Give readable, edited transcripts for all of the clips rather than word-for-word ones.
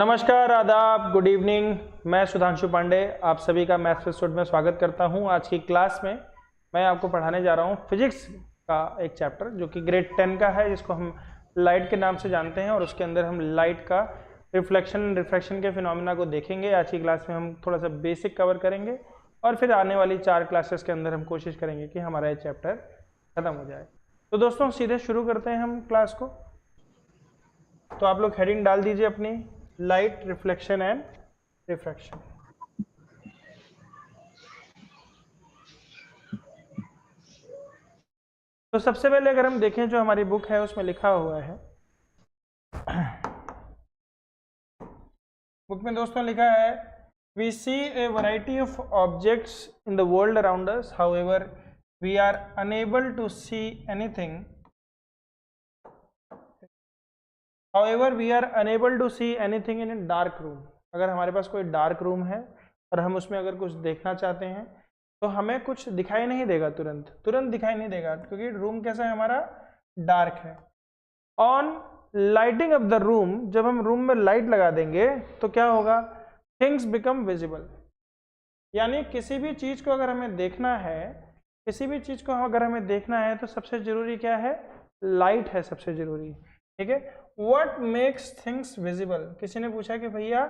नमस्कार, आदाब, good evening. मैं सुधांशु पांडे आप सभी का मैथ्स एपिसोड में स्वागत करता हूं। आज की क्लास में मैं आपको पढ़ाने जा रहा हूं फिजिक्स का एक चैप्टर जो कि ग्रेड 10 का है, जिसको हम लाइट के नाम से जानते हैं। और उसके अंदर हम लाइट का रिफ्रैक्शन के फिनोमिना को देखेंगे। आज की क्लास में हम थोड़ा सा बेसिक कवर करेंगे और फिर आने वाली 4 क्लासेस के अंदर हम कोशिश करेंगे कि हमारा ये चैप्टर खत्म हो जाए। तो दोस्तों सीधे शुरू करते हैं हम क्लास को। तो आप लोग हेडिंग डाल दीजिए अपनी, लाइट, रिफ्लेक्शन एंड रिफ्रैक्शन। तो सबसे पहले अगर हम देखें जो हमारी बुक है उसमें लिखा हुआ है, बुक में दोस्तों लिखा है, we see a variety of objects in the world around us, however we are unable to see anything in a dark room. अगर हमारे पास कोई डार्क रूम है और हम उसमें अगर कुछ देखना चाहते हैं तो हमें कुछ दिखाई नहीं देगा, तुरंत दिखाई नहीं देगा, क्योंकि रूम कैसा है हमारा, डार्क है। On lighting of the room, जब हम रूम में लाइट लगा देंगे तो क्या होगा, थिंग्स बिकम विजिबल। यानी किसी भी चीज को अगर हमें देखना है, तो सबसे जरूरी क्या है, लाइट है सबसे जरूरी। ठीक है, व्हाट मेक्स थिंग्स विजिबल। किसी ने पूछा कि भैया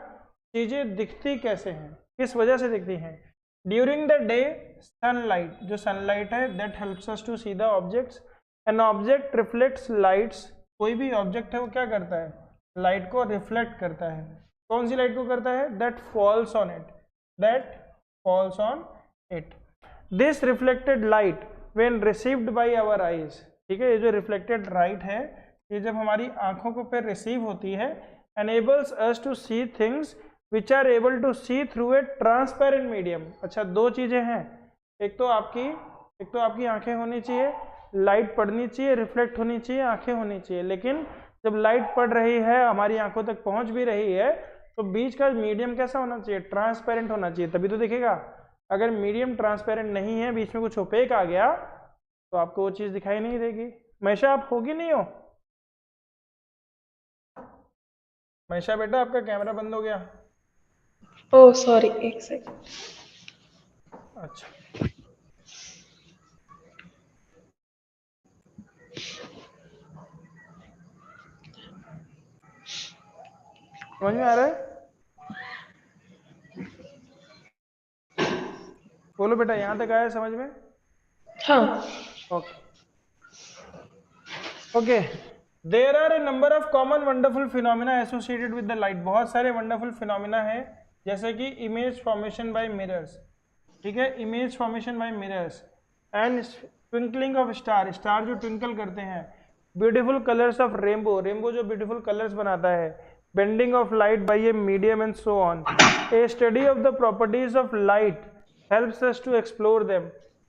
चीजें दिखती कैसे हैं, किस वजह से दिखती हैं। ड्यूरिंग द डे सनलाइट, जो सनलाइट है, that helps us to see the objects. An object reflects lights, कोई भी ऑब्जेक्ट है वो क्या करता है, लाइट को रिफ्लेक्ट करता है। कौन सी लाइट को करता है, that falls on it. This reflected light when received by our eyes. ठीक है, ये जो रिफ्लेक्टेड लाइट है ये जब हमारी आंखों को पे रिसीव होती है, enables us to see things which are able to see through a transparent medium। अच्छा, दो चीजें हैं, एक तो आपकी आंखें होनी चाहिए, लाइट पड़नी चाहिए, रिफ्लेक्ट होनी चाहिए, आंखें होनी चाहिए। लेकिन जब लाइट पड़ रही है, हमारी आंखों तक पहुंच भी रही है, तो बीच का मीडियम कैसा होना चाहिए, ट्रांसपेरेंट होना चाहिए, तभी तो दिखेगा। अगर मीडियम ट्रांसपेरेंट नहीं है, बीच में कुछ ओपेक आ गया, तो आपको वो चीज दिखाई नहीं देगी। हमेशा आप होगी नहीं हो। महेशा बेटा, आपका कैमरा बंद हो गया। ओह सॉरी, एक सेकंड। अच्छा, समझ में आ रहा है? बोलो बेटा, यहां तक आया समझ में? हाँ। Okay okay. There are a number of common wonderful phenomena associated with the light. बहुत सारे वंडरफुल फिनोमिना है, जैसे कि इमेज फॉर्मेशन बाय मिरर्स। ठीक है, image formation by mirrors and twinkling of star, star जो ट्विंकल करते हैं। Beautiful colours of rainbow, rainbow जो ब्यूटीफुल कलर्स बनाता है। Bending of light by a medium and so on. A study of the properties of light helps us to explore them.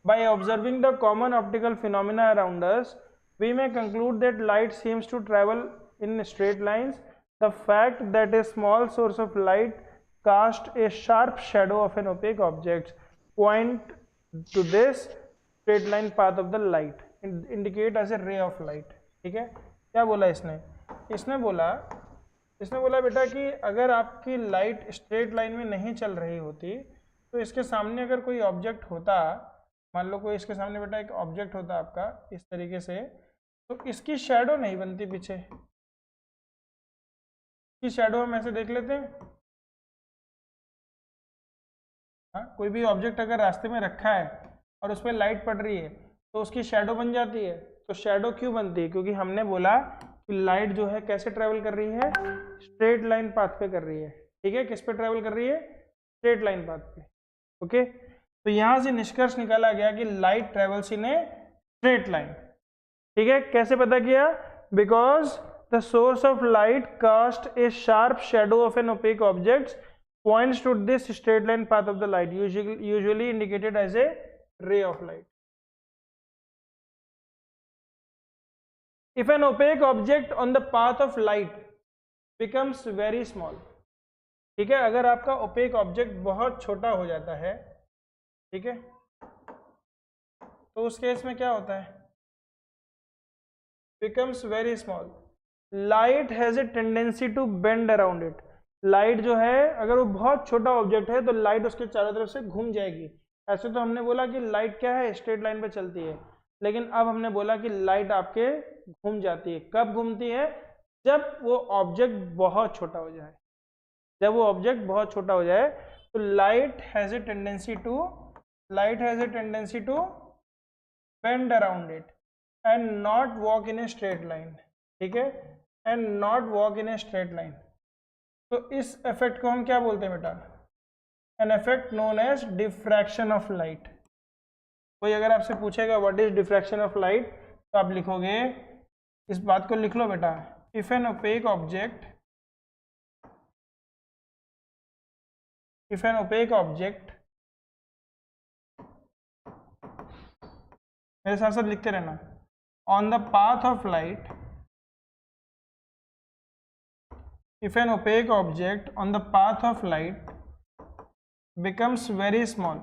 By observing the common optical phenomena around us, we may conclude that light seems to travel in straight lines. The fact that a small source of light casts a sharp shadow of an opaque object point to this straight line path of the light, indicate as a ray of light. ठीक है, क्या बोला इसने, इसने बोला बेटा कि अगर आपकी लाइट स्ट्रेट लाइन में नहीं चल रही होती, तो इसके सामने अगर कोई ऑब्जेक्ट होता, मान लो कोई इसके सामने बेटा एक ऑब्जेक्ट होता आपका इस तरीके से, तो इसकी शैडो नहीं बनती पीछे। इसकी शैडो हम ऐसे देख लेते हैं। हाँ, कोई भी ऑब्जेक्ट अगर रास्ते में रखा है और उस पर लाइट पड़ रही है तो उसकी शैडो बन जाती है। तो शैडो क्यों बनती है, क्योंकि हमने बोला कि लाइट जो है कैसे ट्रेवल कर रही है, स्ट्रेट लाइन पाथ पे कर रही है। ठीक है, किस पे ट्रेवल कर रही है, स्ट्रेट लाइन पाथ पे। ओके, तो यहां से निष्कर्ष निकाला गया कि light travels in a straight line. ठीक है, कैसे पता किया, because the source of light cast a sharp shadow of an opaque object points to this straight line path of the light, usually indicated as a ray of light. If an opaque object on the path of light becomes very small. ठीक है, अगर आपका opaque object बहुत छोटा हो जाता है, ठीक है, तो उस केस में क्या होता है, becomes very small, light has a tendency to bend around it। Light जो है अगर वो बहुत छोटा ऑब्जेक्ट है तो लाइट उसके चारों तरफ से घूम जाएगी। ऐसे तो हमने बोला कि लाइट क्या है, स्ट्रेट लाइन पे चलती है, लेकिन अब हमने बोला कि लाइट आपके घूम जाती है। कब घूमती है? जब वो ऑब्जेक्ट बहुत छोटा हो जाए। जब वो ऑब्जेक्ट बहुत छोटा हो जाए तो light has a tendency to bend around it and not walk in a straight line. ठीक है, and not walk in a straight line. तो इस इफेक्ट को हम क्या बोलते हैं बेटा? An effect known as diffraction of light. कोई अगर आपसे पूछेगा what is diffraction of light, तो आप लिखोगे, इस बात को लिख लो बेटा, इफ एन ओपेक ऑब्जेक्ट मेरे साथ साथ लिखते रहना, on the path of light, if an opaque object on the path of light becomes very small,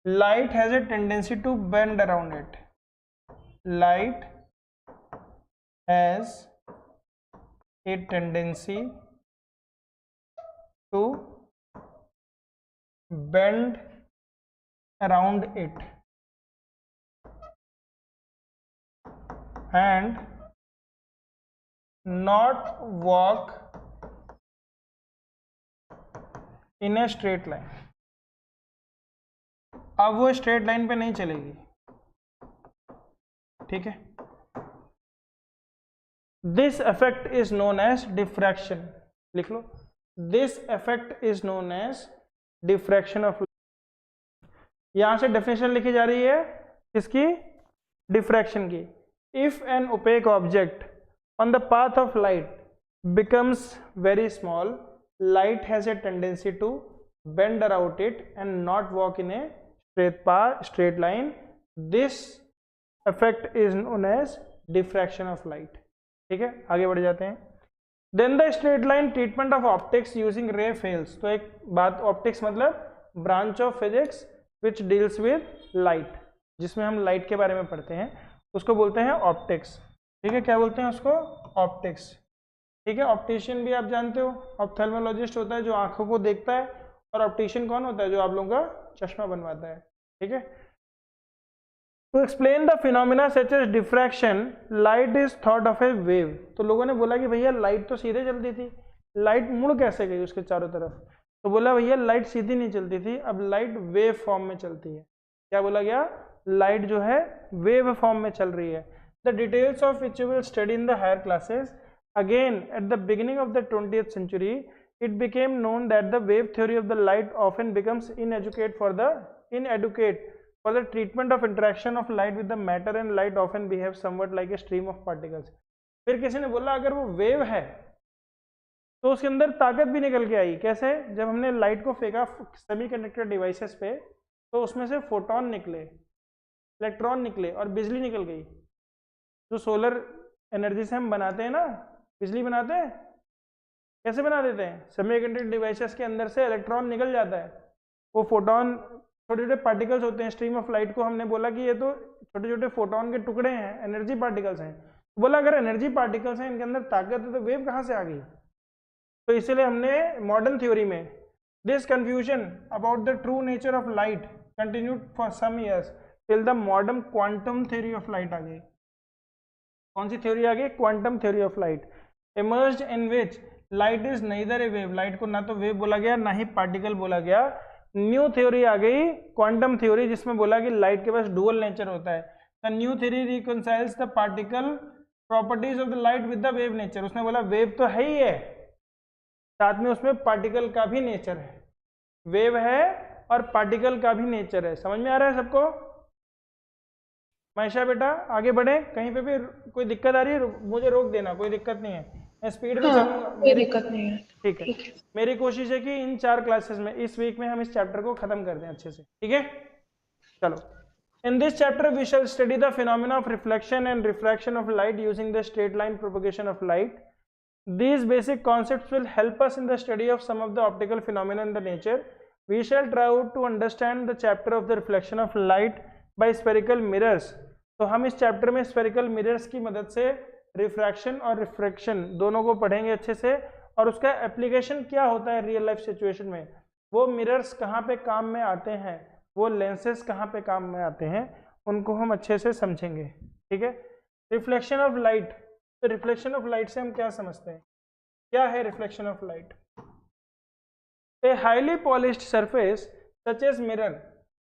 light has a tendency to bend around it. Light has a tendency to bend around it and not walk in a straight line. अब वो straight line पे नहीं चलेगी। ठीक है, this effect is known as diffraction. लिख लो, this effect is known as diffraction of. यहां से डेफिनेशन लिखी जा रही है किसकी? डिफ्रैक्शन की। If an opaque object on the path of light becomes very small, light has a tendency to bend around it and not walk in a straight line. This effect is known as diffraction of light. ठीक है, आगे बढ़ जाते हैं। Then the straight line treatment of optics using ray fails. तो एक बात, optics मतलब branch of physics which deals with light, जिसमें हम लाइट के बारे में पढ़ते हैं, उसको बोलते हैं ऑप्टिक्स। ठीक है, क्या बोलते हैं उसको? ऑप्टिक्स। ठीक है, ऑप्टिशियन भी आप जानते हो, ऑप्थेल्मोलॉजिस्ट होता है जो आंखों को देखता है, और ऑप्टिशियन कौन होता है? जो आप लोगों का चश्मा बनवाता है। ठीक है, to explain the phenomena such as diffraction light is thought of a wave. तो लोगों ने बोला कि भैया लाइट तो सीधे चलती थी, लाइट मुड़ कैसे गई उसके चारों तरफ? तो बोला भैया लाइट सीधी नहीं चलती थी, अब लाइट वेव फॉर्म में चलती है। क्या बोला गया? लाइट जो है वेव फॉर्म में चल रही है। The details of which you will study in the higher classes. Again, at the beginning of the 20th century, it became known that the wave theory of the light often becomes inadequate for the treatment of interaction of light with the matter, and light often behaves somewhat like a stream of particles. फिर किसी ने बोला अगर वो wave है तो उसके अंदर ताकत भी निकल के आई। कैसे? जब हमने लाइट को फेंका सेमीकंडक्टर डिवाइसेस पे, तो उसमें से फोटोन निकले, इलेक्ट्रॉन निकले और बिजली निकल गई। जो सोलर एनर्जी से हम बनाते हैं ना, बिजली बनाते हैं, कैसे बना देते हैं? सेमीकंडक्टर डिवाइसेस के अंदर से इलेक्ट्रॉन निकल जाता है, वो फोटोन छोटे छोटे पार्टिकल्स होते हैं। स्ट्रीम ऑफ लाइट को हमने बोला कि ये तो छोटे छोटे फोटोन के टुकड़े हैं, एनर्जी पार्टिकल्स हैं। बोला अगर एनर्जी पार्टिकल्स हैं, इनके अंदर ताकत है, तो वेव कहाँ से आ गई? तो इसीलिए हमने मॉडर्न थ्योरी में this confusion about the true nature of light continued for some years till the modern quantum theory of light आ गई। कौन सी थ्योरी आ गई? Quantum theory of light emerged in which light is neither a wave, light को ना तो wave बोला गया ना ही पार्टिकल बोला गया। न्यू थ्योरी आ गई, क्वांटम थ्योरी, जिसमें बोला कि लाइट के पास डुअल नेचर होता है। The new theory reconciles the particle properties of the light with the wave nature. उसने बोला वेव तो है ही है, साथ में उसमें पार्टिकल का भी नेचर है। वेव है और पार्टिकल का भी नेचर है। समझ में आ रहा है सबको? महेशा बेटा आगे बढ़े, कहीं पे भी कोई दिक्कत आ रही है मुझे रोक देना, कोई दिक्कत नहीं है, मैं स्पीड में चलूंगा। कोई दिक्कत नहीं है। ठीक है, मेरी कोशिश है कि इन 4 क्लासेस में इस वीक में हम इस चैप्टर को खत्म कर दें अच्छे से। ठीक है, चलो। In this chapter we shall study the phenomena of reflection and refraction of light using the straight line propagation of light. These basic concepts will help us in the study of some of the optical phenomena in the nature. We shall try to understand the chapter of the reflection of light by spherical mirrors. तो हम इस chapter में spherical mirrors की मदद से refraction और refraction दोनों को पढ़ेंगे अच्छे से, और उसका एप्लीकेशन क्या होता है रियल लाइफ सिचुएशन में, वो मिरर्स कहाँ पे काम में आते हैं, वो लेंसेज कहाँ पे काम में आते हैं, उनको हम अच्छे से समझेंगे। ठीक है, रिफ्लेक्शन ऑफ लाइट। तो रिफ्लेक्शन ऑफ लाइट से हम क्या समझते हैं, क्या है reflection of light? A highly polished surface such as mirror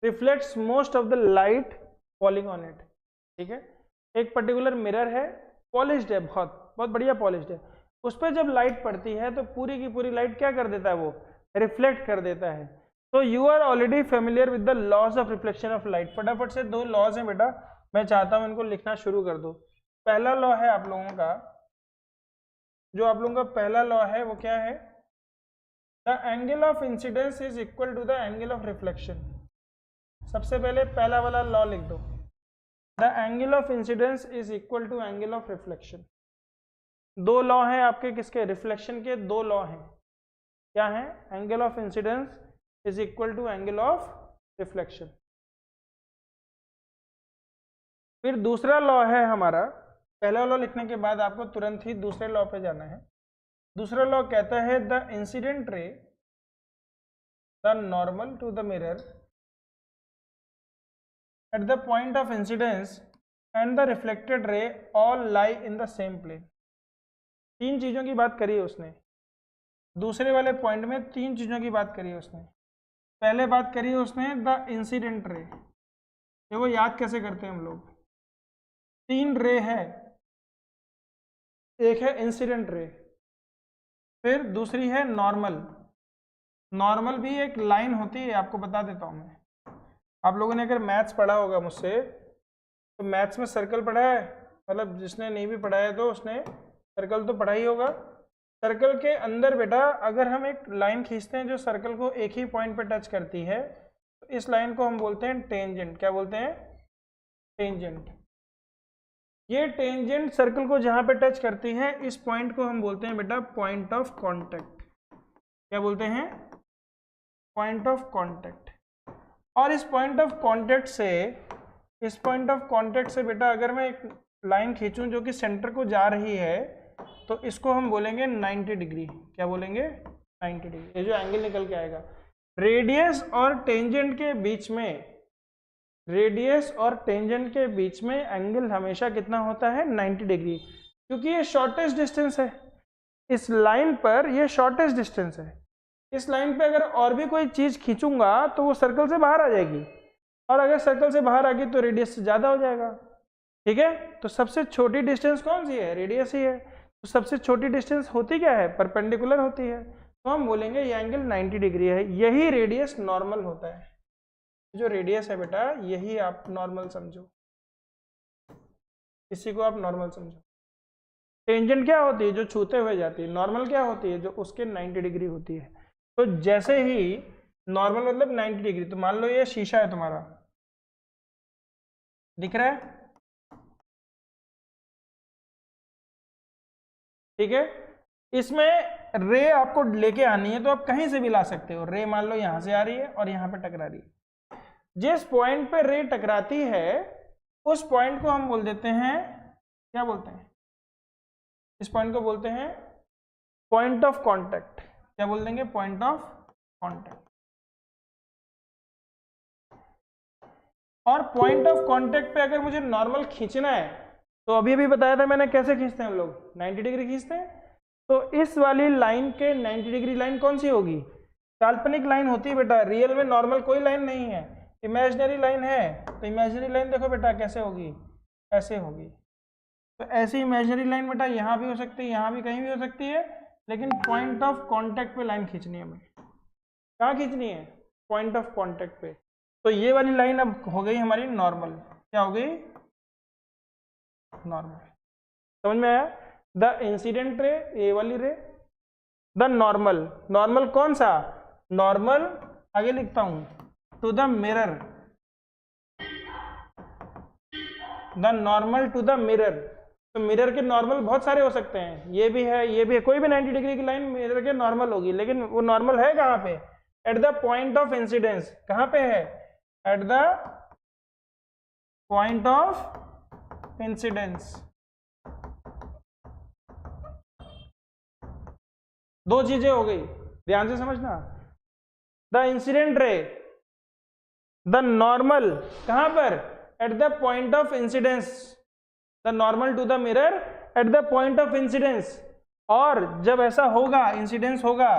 reflects most of the light falling on it. ठीक है, एक पर्टिकुलर मिरर है, पॉलिश्ड है, बहुत बहुत बढ़िया पॉलिश्ड है, उस पर जब लाइट पड़ती है तो पूरी की पूरी लाइट क्या कर देता है, वो रिफ्लेक्ट कर देता है। तो you are already familiar with the laws of reflection of light. फटाफट से दो लॉज हैं बेटा, मैं चाहता हूं इनको लिखना शुरू कर दो। पहला लॉ है आप लोगों का, जो आप लोगों का पहला लॉ है वो क्या है, the angle of incidence is equal to the angle of reflection. सबसे पहले पहला वाला लॉ लिख दो, the angle of incidence is equal to angle of reflection. दो लॉ हैं आपके, किसके, रिफ्लेक्शन के दो लॉ हैं, क्या है, angle of incidence is equal to angle of reflection. फिर दूसरा लॉ है हमारा, पहला लॉ लिखने के बाद आपको तुरंत ही दूसरे लॉ पे जाना है। दूसरा लॉ कहता है the incident ray the normal to the mirror at the point of incidence and the reflected ray all lie in the same plane. तीन चीज़ों की बात करी है उसने, दूसरे वाले पॉइंट में तीन चीज़ों की बात करी है उसने। पहले बात करी है उसने द इंसिडेंट रे, देखो याद कैसे करते हैं हम लोग, तीन रे है, एक है इंसिडेंट रे, फिर दूसरी है नॉर्मल। नॉर्मल भी एक लाइन होती है, आपको बता देता हूँ मैं। आप लोगों ने अगर मैथ्स पढ़ा होगा मुझसे, तो मैथ्स में सर्कल पढ़ा है, मतलब जिसने नहीं भी पढ़ा है तो उसने सर्कल तो पढ़ा ही होगा। सर्कल के अंदर बेटा अगर हम एक लाइन खींचते हैं जो सर्कल को एक ही पॉइंट पे टच करती है, तो इस लाइन को हम बोलते हैं टेंजेंट। क्या बोलते हैं, टेंजेंट। ये टेंजेंट सर्कल को जहां पे टच करती है, इस पॉइंट को हम बोलते हैं बेटा पॉइंट ऑफ कांटेक्ट। क्या बोलते हैं, पॉइंट ऑफ कांटेक्ट। और इस पॉइंट ऑफ कांटेक्ट से बेटा अगर मैं एक लाइन खींचूं जो कि सेंटर को जा रही है, तो इसको हम बोलेंगे 90 डिग्री। क्या बोलेंगे, 90 डिग्री। ये जो एंगल निकल के आएगा, रेडियस और टेंजेंट के बीच में, रेडियस और टेंजेंट के बीच में एंगल हमेशा कितना होता है, 90 डिग्री, क्योंकि ये शॉर्टेस्ट डिस्टेंस है। इस लाइन पर ये शॉर्टेस्ट डिस्टेंस है। इस लाइन पे अगर और भी कोई चीज खींचूंगा तो वो सर्कल से बाहर आ जाएगी, और अगर सर्कल से बाहर आ गई तो रेडियस से ज्यादा हो जाएगा। ठीक है, तो सबसे छोटी डिस्टेंस कौन सी है, रेडियस ही है। तो सबसे छोटी डिस्टेंस होती क्या है, परपेंडिकुलर होती है। तो हम बोलेंगे ये एंगल 90 डिग्री है। यही रेडियस नॉर्मल होता है। जो रेडियस है बेटा यही आप नॉर्मल समझो, इसी को आप नॉर्मल समझो। टेंजेंट क्या होती है, जो छूते हुए जाती है। नॉर्मल क्या होती है, जो उसके 90 डिग्री होती है। तो जैसे ही नॉर्मल मतलब 90 डिग्री, तो मान लो ये शीशा है तुम्हारा, दिख रहा है, ठीक है। इसमें रे आपको लेके आनी है तो आप कहीं से भी ला सकते हो। रे मान लो यहां से आ रही है और यहां पे टकरा रही है। जिस पॉइंट पे रे टकराती है उस पॉइंट को हम बोल देते हैं, क्या बोलते हैं, इस पॉइंट को बोलते हैं पॉइंट ऑफ कांटेक्ट। क्या बोल देंगे, पॉइंट ऑफ कांटेक्ट। और पॉइंट ऑफ कांटेक्ट पे अगर मुझे नॉर्मल खींचना है, तो अभी अभी बताया था मैंने कैसे खींचते हैं हम लोग, 90 डिग्री खींचते हैं। तो इस वाली लाइन के 90 डिग्री लाइन कौन सी होगी, काल्पनिक लाइन होती है बेटा। रियल में नॉर्मल कोई लाइन नहीं है, इमेजिनरी लाइन है। तो इमेजिनरी लाइन देखो बेटा कैसे होगी, ऐसे होगी। तो ऐसी इमेजिनरी लाइन बेटा यहाँ भी हो सकती है, यहाँ भी, कहीं भी हो सकती है, लेकिन पॉइंट ऑफ कांटेक्ट पे लाइन खींचनी है हमें। कहाँ खींचनी है, पॉइंट ऑफ कांटेक्ट पे। तो ये वाली लाइन अब हो गई हमारी नॉर्मल। क्या हो गई, नॉर्मल। समझ में आया। द इंसिडेंट रे, ये वाली रे, द नॉर्मल। नॉर्मल कौन सा, नॉर्मल आगे लिखता हूं, to the mirror, the normal to the mirror. तो मिरर के नॉर्मल बहुत सारे हो सकते हैं, ये भी है, ये भी है, कोई भी 90 डिग्री की लाइन मिरर के नॉर्मल होगी, लेकिन वो नॉर्मल है कहाँ पे, at the point of incidence, कहां पे है? At the point of incidence. दो चीजें हो गई, ध्यान से समझना। The incident ray, the normal कहां पर? At the point of incidence, the normal to the mirror at the point of incidence. और जब ऐसा होगा, इंसिडेंस होगा,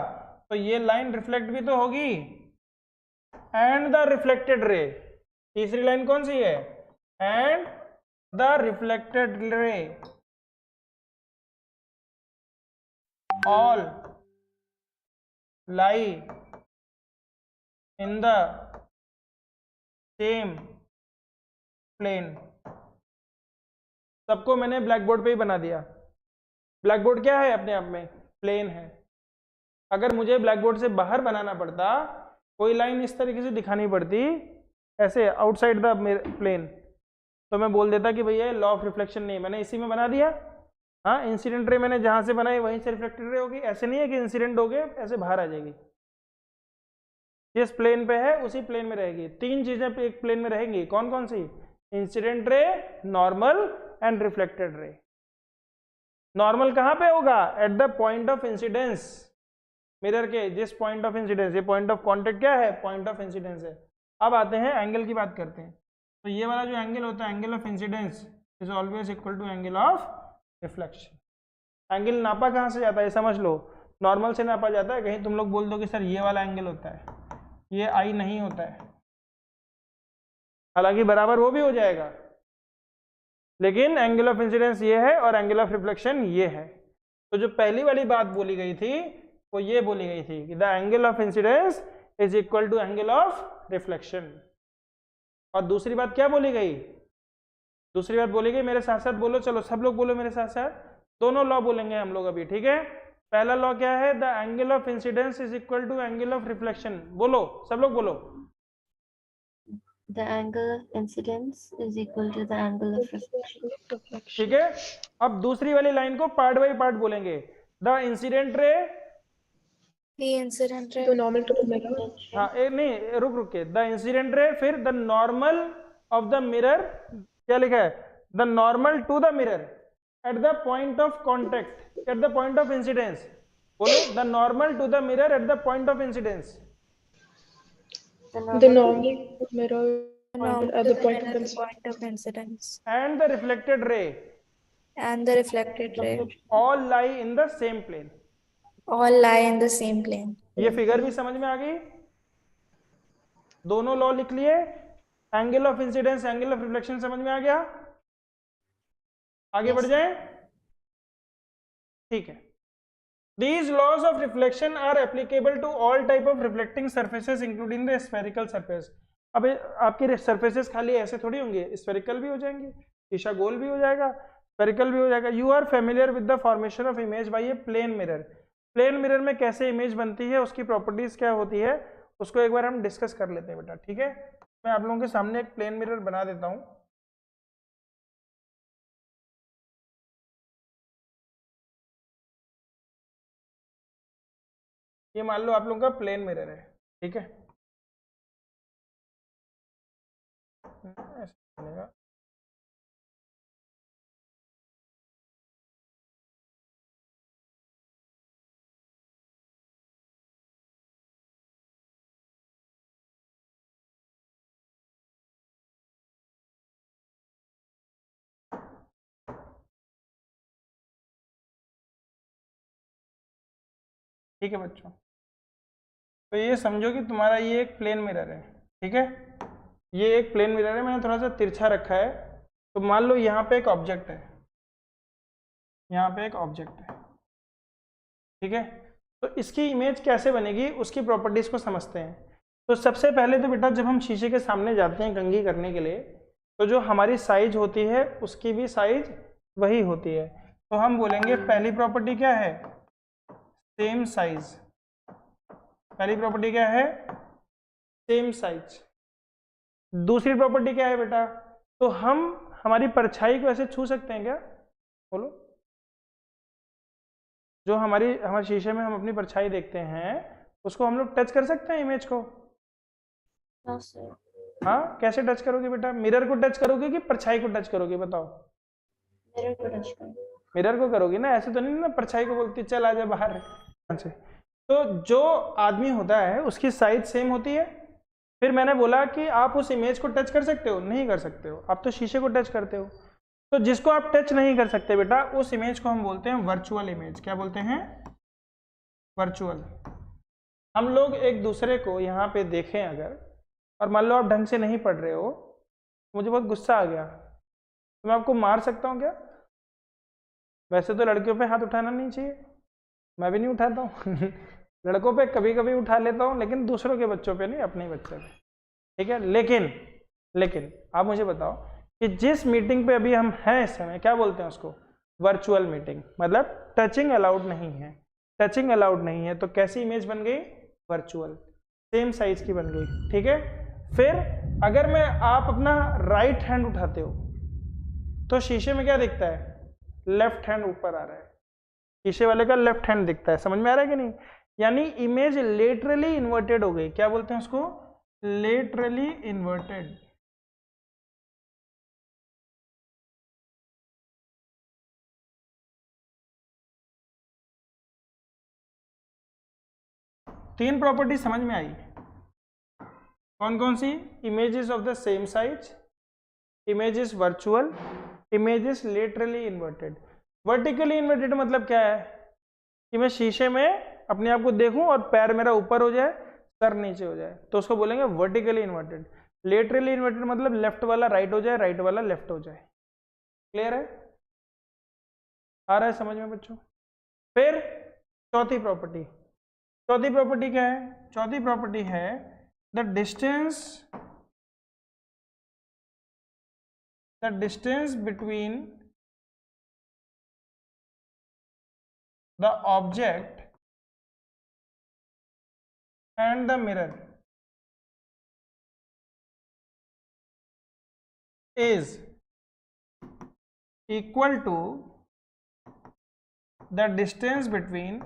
तो ये लाइन रिफ्लेक्ट भी तो होगी, एंड द रिफ्लेक्टेड रे। तीसरी लाइन कौन सी है? And the reflected ray all lie in the same plane. सबको मैंने ब्लैक बोर्ड पे ही बना दिया। ब्लैक बोर्ड क्या है? अपने आप में प्लेन है। अगर मुझे ब्लैक बोर्ड से बाहर बनाना पड़ता, कोई लाइन इस तरीके से दिखानी पड़ती, ऐसे आउटसाइड द प्लेन, तो मैं बोल देता कि भैया लॉ ऑफ रिफ्लेक्शन नहीं, मैंने इसी में बना दिया। हाँ, इंसिडेंट रे मैंने जहां से बनाई वहीं से रिफ्लेक्टेड रे होगी। ऐसे नहीं है कि इंसिडेंट हो गए ऐसे बाहर आ जाएगी, जिस प्लेन पे है उसी प्लेन में रहेगी। तीन चीजें एक प्लेन में रहेंगी, कौन कौन सी? Incident ray, normal and reflected ray. Normal कहां पे होगा? At the point of incidence, mirror के जिस पॉइंट ऑफ इंसिडेंस, ये पॉइंट ऑफ कॉन्टेक्ट क्या है? पॉइंट ऑफ इंसिडेंस है। अब आते हैं एंगल की बात करते हैं। तो ये वाला जो एंगल होता है, angle of incidence is always equal to angle of reflection. Angle नापा कहाँ से जाता है समझ लो, नॉर्मल से नापा जाता है। कहीं तुम लोग बोल दो कि सर ये वाला एंगल होता है, ये आई नहीं होता है, हालांकि बराबर वो भी हो जाएगा, लेकिन एंगल ऑफ इंसिडेंस ये है और एंगल ऑफ रिफ्लेक्शन ये है। तो जो पहली वाली बात बोली गई थी वो ये बोली गई थी कि the angle of incidence is equal to angle of reflection. और दूसरी बात क्या बोली गई? दूसरी बात बोली गई, मेरे साथ साथ बोलो, चलो सब लोग बोलो मेरे साथ साथ, दोनों लॉ बोलेंगे हम लोग अभी, ठीक है? पहला लॉ क्या है? The angle of incidence is equal to angle of reflection. बोलो, सब लोग बोलो। The angle of incidence is equal to the angle of reflection. ठीक है, अब दूसरी वाली लाइन को पार्ट बाय पार्ट बोलेंगे। द इंसिडेंट रे, The incident ray to normal to the mirror. हाँ नहीं रुक के, द इंसिडेंट रे, फिर the normal of the mirror, क्या लिखा है? The normal to the mirror at the point of contact at the point of incidence. बोलो, the normal to the mirror at the point of incidence. The normal mirror pointed at the point of incidence. And the reflected ray And the reflected ray all lie in the same plane. all lie in the same plane. ये figure भी समझ में आ गई? दोनों law लिख लिए, angle of incidence, angle of reflection समझ में आ गया? आगे बढ़ जाएं? ठीक है। These laws of reflection are applicable to all type of reflecting surfaces including the spherical surface. अब आपके सरफेसेस खाली ऐसे थोड़ी होंगे, स्फेरिकल भी हो जाएंगे, शीशा गोल भी हो जाएगा, स्फेरिकल भी हो जाएगा। You are familiar with the formation of image by a plane mirror. Plane mirror में कैसे इमेज बनती है, उसकी प्रॉपर्टीज क्या होती है, उसको एक बार हम डिस्कस कर लेते हैं बेटा, ठीक है? मैं आप लोगों के सामने एक प्लेन मिरर बना देता हूं। ये मान लो आप लोगों का प्लेन मिरर है, ठीक है? ऐसे बनेगा। ठीक है बच्चों, तो ये समझो कि तुम्हारा ये एक प्लेन मिरर है, ठीक है? ये एक प्लेन मिरर है, मैंने थोड़ा सा तिरछा रखा है। तो मान लो यहाँ पे एक ऑब्जेक्ट है, यहाँ पे एक ऑब्जेक्ट है, ठीक है? तो इसकी इमेज कैसे बनेगी, उसकी प्रॉपर्टीज को समझते हैं। तो सबसे पहले तो बेटा जब हम शीशे के सामने जाते हैं कंघी करने के लिए, तो जो हमारी साइज होती है उसकी भी साइज वही होती है। तो हम बोलेंगे पहली प्रॉपर्टी क्या है? Same size. पहली प्रॉपर्टी क्या है? Same size. दूसरी प्रॉपर्टी क्या है बेटा? तो हम हमारी परछाई को ऐसे छू सकते हैं क्या? बोलो, जो हमारे शीशे में हम अपनी परछाई देखते हैं, उसको हम लोग टच कर सकते हैं इमेज को? No, sir. हाँ, कैसे टच करोगे बेटा? मिरर को टच करोगे कि परछाई को टच करोगे बताओ? Mirror को touch करो। मिरर को करोगे ना, ऐसे तो नहीं ना परछाई को बोलती चल आ जा बाहर से। तो जो आदमी होता है उसकी साइज सेम होती है। फिर मैंने बोला कि आप उस इमेज को टच कर सकते हो? नहीं कर सकते हो, आप तो शीशे को टच करते हो। तो जिसको आप टच नहीं कर सकते बेटा, उस इमेज को हम बोलते हैं वर्चुअल इमेज। क्या बोलते हैं? वर्चुअल। हम लोग एक दूसरे को यहाँ पे देखें अगर, और मान लो आप ढंग से नहीं पढ़ रहे हो, मुझे बहुत गुस्सा आ गया, तो मैं आपको मार सकता हूँ क्या? वैसे तो लड़कियों पे हाथ उठाना नहीं चाहिए, मैं भी नहीं उठाता हूँ लड़कों पे कभी कभी उठा लेता हूँ, लेकिन दूसरों के बच्चों पे नहीं, अपने ही बच्चे पे, ठीक है। लेकिन आप मुझे बताओ कि जिस मीटिंग पे अभी हम हैं इस समय, क्या बोलते हैं उसको? Virtual meeting. मतलब टचिंग अलाउड नहीं है। टचिंग अलाउड नहीं है तो कैसी इमेज बन गई? वर्चुअल, सेम साइज की बन गई, ठीक है। फिर अगर मैं आप अपना राइट हैंड उठाते हो तो शीशे में क्या दिखता है? लेफ्ट हैंड ऊपर आ रहा है, शीशे वाले का लेफ्ट हैंड दिखता है। समझ में आ रहा है कि नहीं? यानी इमेज लेटरली इन्वर्टेड हो गई। क्या बोलते हैं उसको? Laterally inverted. तीन प्रॉपर्टी समझ में आई? कौन कौन सी? Images of the same size, images virtual, images laterally inverted. Vertically inverted मतलब क्या है? कि मैं शीशे में अपने आप को देखूं और पैर मेरा ऊपर हो जाए, सर नीचे हो जाए, तो उसको बोलेंगे वर्टिकली इन्वर्टेड। लेटरली इन्वर्टेड मतलब लेफ्ट वाला राइट हो जाए, राइट वाला लेफ्ट हो जाए। क्लियर है? आ रहा है समझ में बच्चों? फिर चौथी प्रॉपर्टी क्या है? चौथी प्रॉपर्टी है the distance between the object and the mirror is equal to the distance between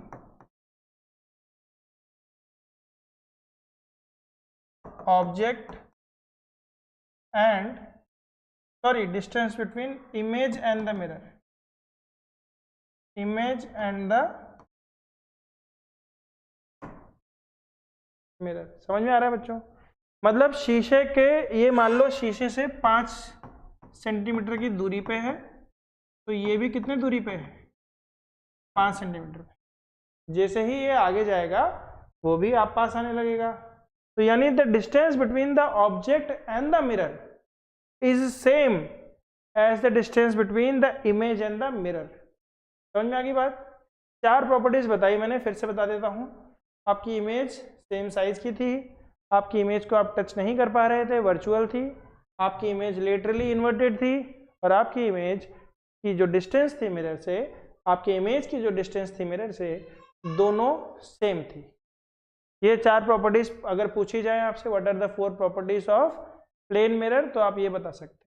distance between image and the mirror, image and the mirror। समझ में आ रहा है बच्चों? मतलब शीशे के, ये मान लो शीशे से 5 सेंटीमीटर की दूरी पे है, तो ये भी कितने दूरी पे है? 5 सेंटीमीटर पे। जैसे ही ये आगे जाएगा वो भी आप पास आने लगेगा। तो यानी the distance between the object and the mirror is same as the distance between the image and the mirror. समझ में आ गई बात? 4 प्रॉपर्टीज बताई मैंने, फिर से बता देता हूँ। आपकी इमेज सेम साइज की थी, आपकी इमेज को आप टच नहीं कर पा रहे थे, वर्चुअल थी, आपकी इमेज लेटरली इन्वर्टेड थी, और आपकी इमेज की जो डिस्टेंस थी मिरर से, आपकी इमेज की जो डिस्टेंस थी मिरर से, दोनों सेम थी। ये 4 प्रॉपर्टीज अगर पूछी जाए आपसे, what are the 4 properties of plane mirror, तो आप ये बता सकते।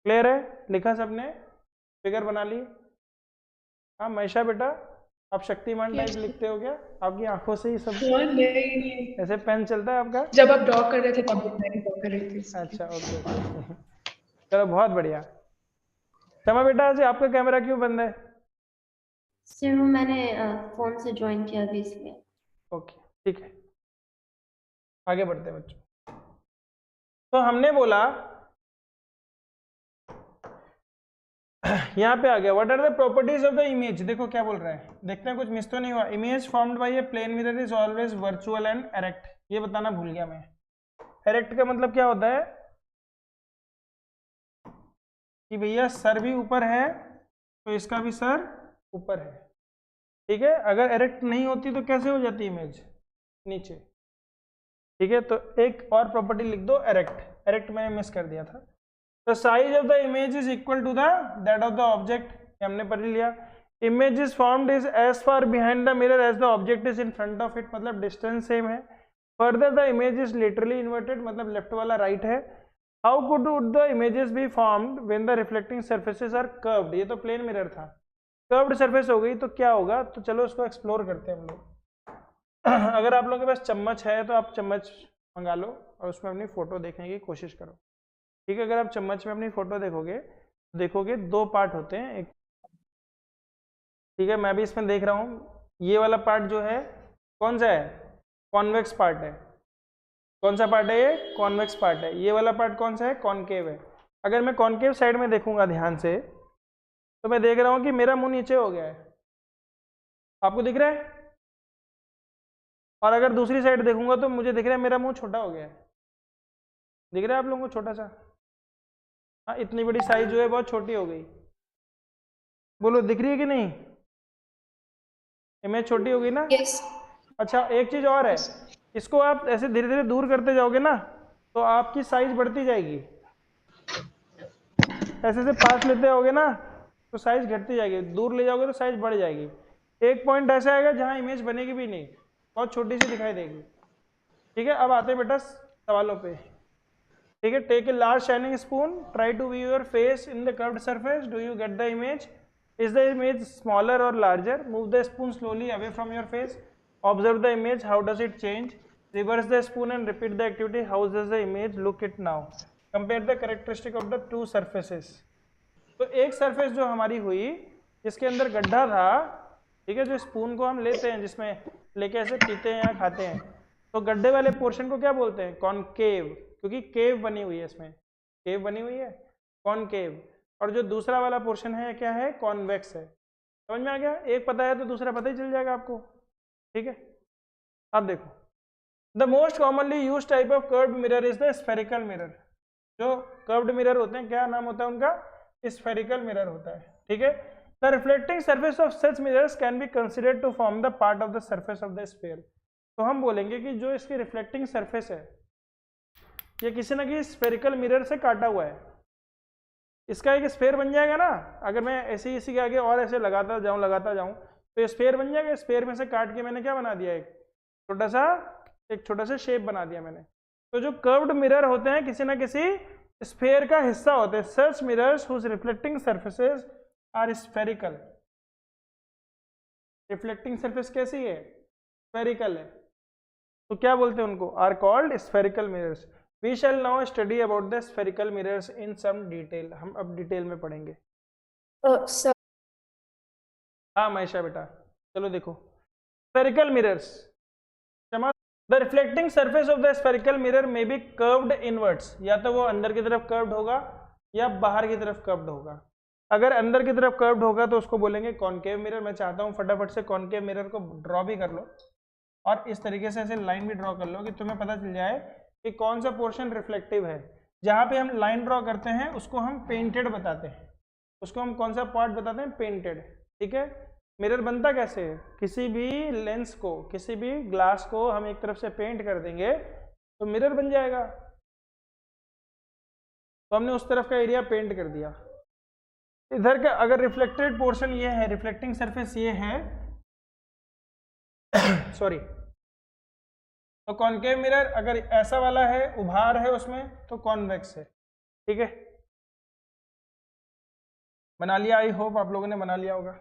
क्लियर है? लिखा सबने? फिगर बना ली? हाँ महेशा बेटा, आप शक्तिमान टाइप लिखते हो क्या? आपकी आंखों से ही सब नहीं। ऐसे पेन चलता है आपका? जब आप ड्रॉ कर रहे थे तब मैं ड्रॉ कर रही थी। अच्छा ओके चलो बहुत बढ़िया। क्षमा बेटा, आज आपका कैमरा क्यों बंद है? सर वो मैंने फोन से ज्वाइन किया अभी इसलिए। ओके ठीक है, आगे बढ़ते हैं बच्चों। तो हमने बोला यहाँ पे आ गया, what are the properties of the image. देखो क्या बोल रहा है, देखते हैं कुछ मिस तो नहीं हुआ। Image formed by a plane mirror is always virtual and erect. ये बताना भूल गया मैं। एरेक्ट का मतलब क्या होता है कि भैया सर भी ऊपर है तो इसका भी सर ऊपर है, ठीक है। अगर एरेक्ट नहीं होती तो कैसे हो जाती इमेज? नीचे, ठीक है। तो एक और प्रॉपर्टी लिख दो, एरेक्ट। एरेक्ट मैंने मिस कर दिया था। The size of the image is equal to that of the object, हमने पढ़ लिया। Image is formed is as far behind the mirror as the object is in front of it, मतलब distance same है। Further the image is laterally inverted, मतलब left वाला right है। How could the images be formed when the reflecting surfaces are curved? ये तो plane mirror था, curved surface हो गई तो क्या होगा? तो चलो इसको explore करते हैं हम लोग। अगर आप लोगों के पास चम्मच है तो आप चम्मच मंगा लो और उसमें अपनी फ़ोटो देखने की कोशिश करो, ठीक है। अगर आप चम्मच में अपनी फ़ोटो देखोगे 2 पार्ट होते हैं, एक, ठीक है, मैं भी इसमें देख रहा हूँ। ये वाला पार्ट जो है कौन सा है? कॉन्वेक्स पार्ट है। कौन सा पार्ट है ये? कॉन्वेक्स पार्ट है। ये वाला पार्ट कौन सा है? कॉनकेव है। अगर मैं कॉनकेव साइड में देखूंगा ध्यान से तो मैं देख रहा हूँ कि मेरा मुंह नीचे हो गया है, आपको दिख रहा है? और अगर दूसरी साइड देखूंगा तो मुझे दिख रहा है मेरा मुंह छोटा हो गया है। दिख रहा है आप लोगों को? छोटा सा, हाँ, इतनी बड़ी साइज जो है बहुत छोटी हो गई। बोलो दिख रही है कि नहीं? इमेज छोटी हो गई ना? Yes. अच्छा, एक चीज और है, इसको आप ऐसे धीरे धीरे दूर करते जाओगे ना तो आपकी साइज बढ़ती जाएगी। ऐसे से पास लेते जाओगे ना तो साइज घटती जाएगी, दूर ले जाओगे तो साइज बढ़ जाएगी। एक पॉइंट ऐसा आएगा जहां इमेज बनेगी भी नहीं, बहुत छोटी सी दिखाई देगी, ठीक है। अब आते हैं बेटा सवालों पे, ठीक है। Take a large shining spoon, try to view your face in the curved surface, do you get the image? Is the image smaller or larger? Move the spoon slowly away from your face, observe the image, how does it change? Reverse the spoon and repeat the activity, how does the image look it now? Compare the characteristic of the 2 surfaces. तो एक surface जो हमारी हुई जिसके अंदर गड्ढा था, ठीक है, जो स्पून को हम लेते हैं जिसमें लेके ऐसे पीते हैं या खाते हैं, तो गड्ढे वाले पोर्शन को क्या बोलते हैं? कॉनकेव, क्योंकि केव बनी हुई है, इसमें केव बनी हुई है, कॉनकेव। और जो दूसरा वाला पोर्शन है क्या है? कॉन्वेक्स है। समझ में आ गया? एक पता है तो दूसरा पता ही चल जाएगा आपको, ठीक है। अब देखो, the most commonly use type of curved mirror is the spherical mirror. जो कर्व्ड मिरर होते हैं क्या नाम होता है उनका? स्फेरिकल मिरर होता है, ठीक है। The reflecting surface of such mirrors can be considered to form the part of the surface of the sphere. तो हम बोलेंगे कि जो इसकी रिफ्लेक्टिंग सरफेस है ये किसी ना किसी स्फेरिकल मिरर से काटा हुआ है। इसका एक स्फेयर बन जाएगा ना, अगर मैं ऐसे ही इसी के आगे और ऐसे लगाता जाऊं तो ये स्फेयर बन जाएगा। स्फेयर में से काट के मैंने क्या बना दिया? एक छोटा सा शेप बना दिया मैंने। तो जो कर्व्ड मिरर होते हैं किसी ना किसी स्फेयर का हिस्सा होते हैं। Such mirrors whose reflecting surfaces are spherical. Reflecting surface कैसी है? स्फेरिकल है, तो क्या बोलते हैं उनको? Are called spherical mirrors. We shall now study about the spherical mirrors in some detail. हम अब डिटेल में पढ़ेंगे। Sir. हाँ महेशा बेटा, चलो देखो spherical mirrors. The reflecting surface of the spherical mirror may be curved inwards, या तो वो अंदर की तरफ कर्व्ड होगा या बाहर की तरफ कर्व्ड होगा। अगर अंदर की तरफ कर्व्ड होगा तो उसको बोलेंगे कॉनकेव मिरर। मैं चाहता हूँ फटाफट से कॉनकेव मिरर को ड्रॉ भी कर लो और इस तरीके से ऐसे लाइन भी ड्रॉ कर लो कि तुम्हें पता चल जाए कि कौन सा पोर्शन रिफ्लेक्टिव है। जहाँ पे हम लाइन ड्रॉ करते हैं उसको हम पेंटेड बताते हैं, उसको हम कौन सा पार्ट बताते हैं? पेंटेड, ठीक है। मिरर बनता कैसे है? किसी भी लेंस को, किसी भी ग्लास को हम एक तरफ से पेंट कर देंगे तो मिरर बन जाएगा। तो हमने उस तरफ का एरिया पेंट कर दिया। इधर का अगर रिफ्लेक्टेड पोर्शन ये है, रिफ्लेक्टिंग सरफेस ये है सॉरी, तो कॉनकेव मिरर अगर ऐसा वाला है, उभार है उसमें, तो कॉन्वेक्स है, ठीक है। बना लिया? आई होप आप लोगों ने बना लिया होगा।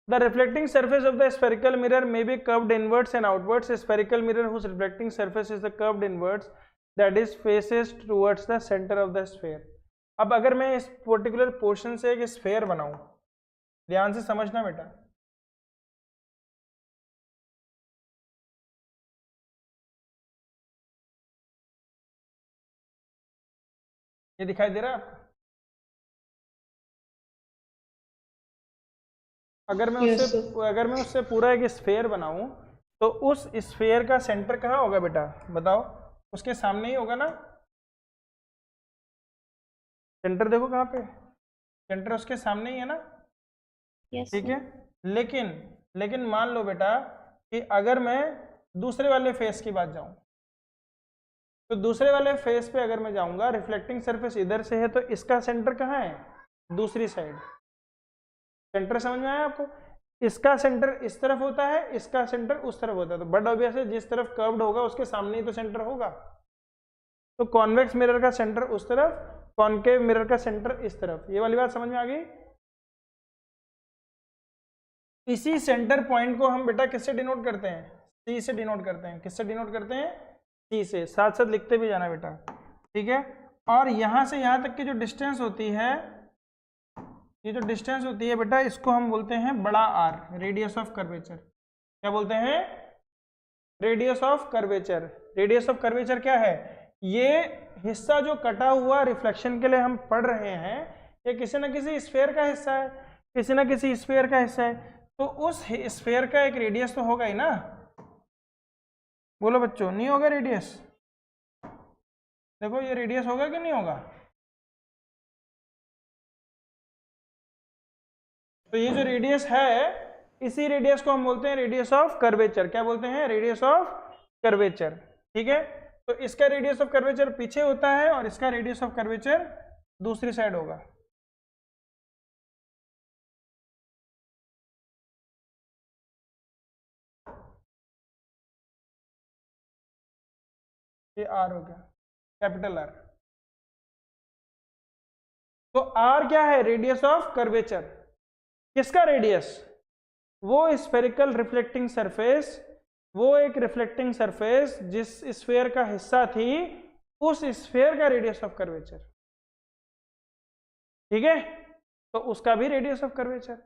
The reflecting surface of the spherical mirror may be curved inwards and outwards. A spherical mirror whose reflecting surface is the curved inwards, that is faces towards the center of the sphere. अब अगर मैं इस particular portion से एक sphere बनाऊं, ध्यान से समझना बेटा, ये दिखाई दे रहा है आपको? अगर मैं उससे पूरा एक स्फेयर बनाऊं तो उस स्फेयर का सेंटर कहाँ होगा बेटा? बताओ, उसके सामने ही होगा ना। सेंटर देखो कहाँ पे, सेंटर उसके सामने ही है ना, ठीक है। लेकिन मान लो बेटा कि अगर मैं दूसरे वाले फेस की बात जाऊं, तो दूसरे वाले फेस पे अगर मैं जाऊंगा, रिफ्लेक्टिंग सरफेस इधर से है तो इसका सेंटर कहाँ है? दूसरी साइड। सेंटर समझ में आया आपको? इसका सेंटर इस तरफ होता है, इसका सेंटर उस तरफ होता है, तो बट ऑब्वियस है जिस तरफ कर्व्ड होगा उसके सामने ही तो सेंटर होगा। तो कॉन्वेक्स मिरर का सेंटर उस तरफ, कॉनकेव मिरर का सेंटर इस तरफ। ये वाली बात समझ में आ गई? इसी सेंटर पॉइंट को हम बेटा किससे डिनोट करते हैं? सी से डिनोट करते हैं। किससे डिनोट करते हैं? सी से। साथ साथ लिखते भी जाना बेटा, ठीक है। और यहाँ से यहाँ तक की जो डिस्टेंस होती है, ये जो डिस्टेंस होती है बेटा, इसको हम बोलते हैं बड़ा आर, रेडियस ऑफ कर्वेचर। क्या बोलते हैं? Radius of curvature. Radius of curvature क्या है? ये हिस्सा जो कटा हुआ रिफ्लेक्शन के लिए हम पढ़ रहे हैं, ये किसी न किसी स्फीयर का हिस्सा है, किसी न किसी स्फीयर का हिस्सा है, तो उस स्फीयर का एक रेडियस तो होगा ही ना। बोलो बच्चों, नहीं होगा रेडियस? देखो ये रेडियस होगा कि नहीं होगा? तो ये जो रेडियस है, इसी रेडियस को हम बोलते हैं रेडियस ऑफ कर्वेचर। क्या बोलते हैं? रेडियस ऑफ कर्वेचर, ठीक है। तो इसका रेडियस ऑफ कर्वेचर पीछे होता है और इसका रेडियस ऑफ कर्वेचर दूसरी साइड होगा। ये आर हो गया, कैपिटल आर। तो आर क्या है? Radius of curvature. किसका रेडियस? वो स्फेरिकल रिफ्लेक्टिंग सरफेस, वो एक रिफ्लेक्टिंग सरफेस जिस स्फीयर का हिस्सा थी, उस स्फीयर का रेडियस ऑफ कर्वेचर, ठीक है। तो उसका भी रेडियस ऑफ कर्वेचर।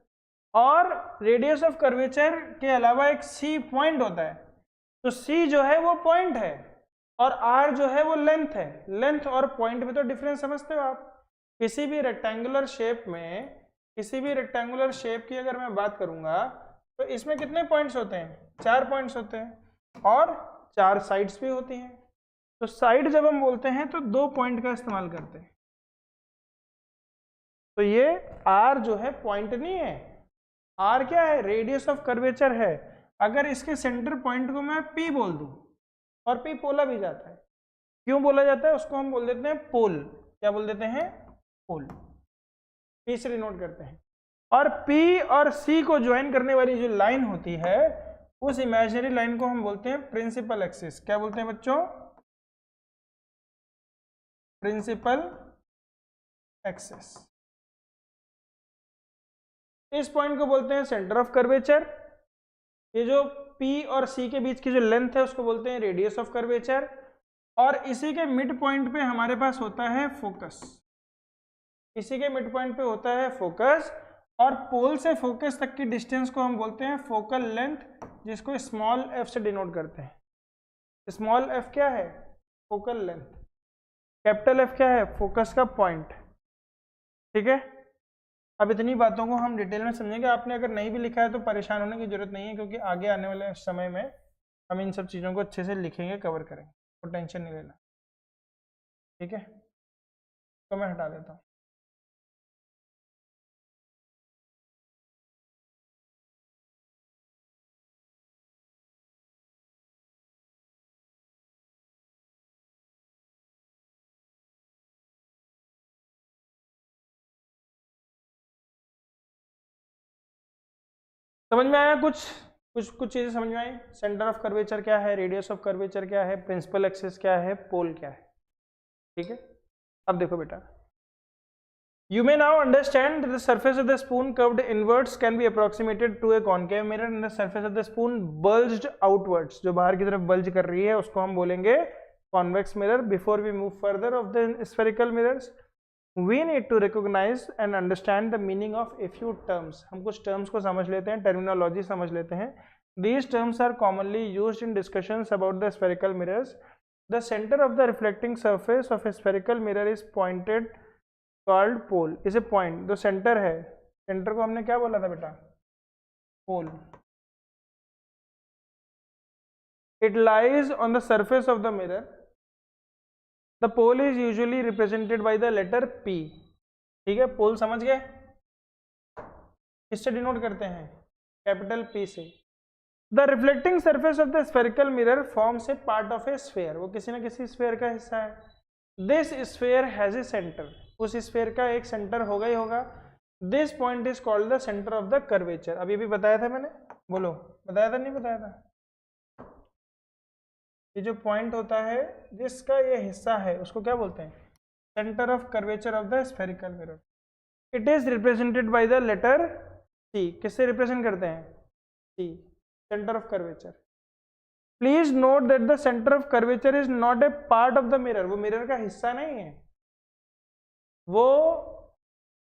और रेडियस ऑफ कर्वेचर के अलावा एक सी पॉइंट होता है, तो सी जो है वो पॉइंट है और आर जो है वो लेंथ है। लेंथ और पॉइंट में तो डिफरेंस समझते हो आप। किसी भी रेक्टेंगुलर शेप में, किसी भी रेक्टेंगुलर शेप की अगर मैं बात करूंगा, तो इसमें कितने पॉइंट्स होते हैं? 4 पॉइंट्स होते हैं और 4 साइड्स भी होती हैं। तो साइड जब हम बोलते हैं तो 2 पॉइंट का इस्तेमाल करते हैं। तो ये आर जो है पॉइंट नहीं है, आर क्या है? रेडियस ऑफ कर्वेचर है। अगर इसके सेंटर पॉइंट को मैं पी बोल दूं, और पी बोला भी जाता है, क्यों बोला जाता है? उसको हम बोल देते हैं पोल। क्या बोल देते हैं? पोल। पी से डिनोट करते हैं। और P और C को ज्वाइन करने वाली जो लाइन होती है, उस इमेजिनरी लाइन को हम बोलते हैं प्रिंसिपल एक्सिस। क्या बोलते हैं बच्चों? Principal axis. इस पॉइंट को बोलते हैं सेंटर ऑफ कर्वेचर। ये जो P और C के बीच की जो लेंथ है उसको बोलते हैं रेडियस ऑफ कर्वेचर। और इसी के मिड पॉइंट पे हमारे पास होता है फोकस। इसी के मिड पॉइंट पे होता है फोकस, और पोल से फोकस तक की डिस्टेंस को हम बोलते हैं फोकल लेंथ, जिसको स्मॉल f से डिनोट करते हैं। स्मॉल f क्या है? Focal length. कैपिटल F क्या है? फोकस का पॉइंट, ठीक है। अब इतनी बातों को हम डिटेल में समझेंगे। आपने अगर नहीं भी लिखा है तो परेशान होने की जरूरत नहीं है, क्योंकि आगे आने वाले समय में हम इन सब चीज़ों को अच्छे से लिखेंगे, कवर करेंगे, तो टेंशन नहीं लेना, ठीक है। तो मैं हटा देता हूँ। समझ में आया? कुछ चीजें समझ में आई? सेंटर ऑफ कर्वेचर क्या है, रेडियस ऑफ कर्वेचर क्या है, प्रिंसिपल एक्सिस क्या है, पोल क्या है, ठीक है। अब देखो बेटा, you may now understand that the surface of the spoon curved inwards can be approximated to a concave mirror and the surface of the spoon bulged outwards, जो बाहर की तरफ बल्ज कर रही है उसको हम बोलेंगे convex mirror. Before we move further of the spherical mirrors, we need to recognize and understand the meaning of a few terms. हम कुछ terms को समझ लेते हैं, terminology समझ लेते हैं. These terms are commonly used in discussions about the spherical mirrors. The center of the reflecting surface of a spherical mirror is pointed called pole. is a point. जो center है, center को हमने क्या बोला था बेटा? pole. It lies on the surface of the mirror. The pole is usually represented by the letter P. ठीक है, पोल समझ गए? किससे डिनोट करते हैं? कैपिटल P से. The reflecting surface of the spherical mirror forms a part of a sphere. वो किसी न किसी स्फीयर का हिस्सा है. This sphere has a center. उस स्फीयर का एक सेंटर होगा ही होगा. This point is called the center of the curvature. अभी भी बताया था मैंने, बोलो बताया था नहीं बताया था? ये जो पॉइंट होता है जिसका ये हिस्सा है उसको क्या बोलते हैं? Centre of curvature of the spherical mirror. It is represented by the letter C. किससे रिप्रेजेंट करते हैं? C. Centre of curvature. Please note that the centre of curvature is not a part of the mirror, वो mirror का हिस्सा नहीं है,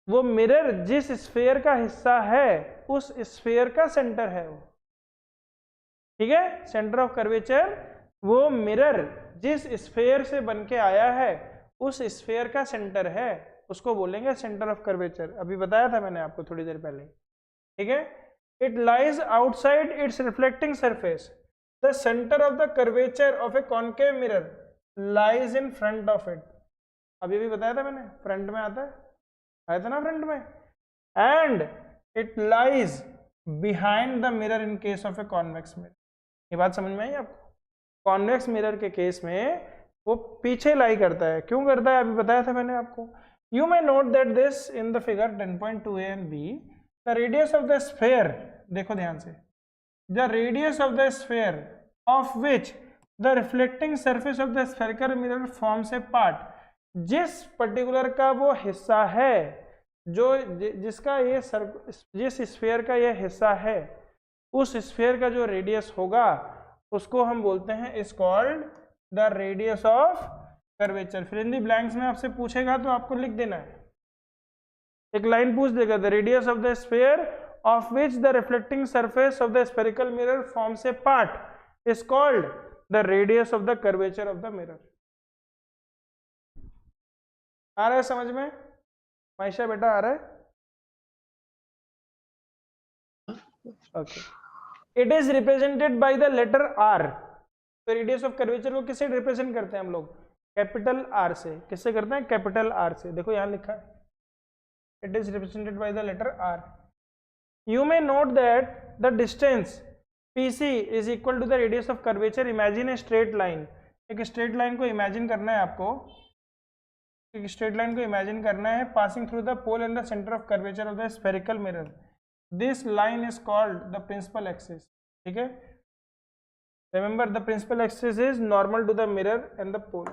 वो mirror जिस स्फीयर का हिस्सा है उस स्फीयर का सेंटर है वो, ठीक है। सेंटर ऑफ कर्वेचर वो मिरर जिस स्फीयर से बन के आया है उस स्फीयर का सेंटर है, उसको बोलेंगे सेंटर ऑफ कर्वेचर। अभी बताया था मैंने आपको थोड़ी देर पहले, ठीक है। It lies outside it's reflecting surface, the centre of the curvature of A concave mirror lies in front of it. अभी भी बताया था मैंने, फ्रंट में आता है, आया था ना फ्रंट में। And it lies behind the mirror in case of a convex mirror. ये बात समझ में आई आपको? कॉन्वेक्स मिरर के केस में वो पीछे लाई करता है, क्यों करता है अभी बताया था मैंने आपको। You may note that this in the figure 10.2a and b, the radius of the sphere, देखो ध्यान से, the radius of the sphere of which the reflecting surface of the spherical mirror forms a part, जिस particular का वो हिस्सा है जो जिसका ये जिस स्फीयर का ये हिस्सा है उस स्फीयर का जो रेडियस होगा उसको हम बोलते हैं is called the radius of curvature. फिर इन दी ब्लैंक्स में आपसे पूछेगा तो आपको लिख देना है, एक लाइन पूछ देगा, the radius of the sphere of which the reflecting surface of the spherical mirror forms a part is called the radius of the curvature of the mirror. आ रहा है समझ में माइशा बेटा, आ रहा है? Okay. It is represented by the letter R. तो रेडियस ऑफ कर्वेचर को किससे रिप्रेजेंट करते हैं हम लोग? कैपिटल आर से। किससे करते हैं? कैपिटल आर से। देखो यहां लिखा है, it is represented by the letter R. You may note that the distance PC is equal to the radius of curvature. Imagine a straight line. एक स्ट्रेट लाइन को इमेजिन करना है आपको, एक स्ट्रेट लाइन को इमेजिन करना है passing through the pole and the centre of curvature of the spherical mirror. This line is called the principal axis, ठीक है। Remember the principal axis is normal to the mirror and the pole.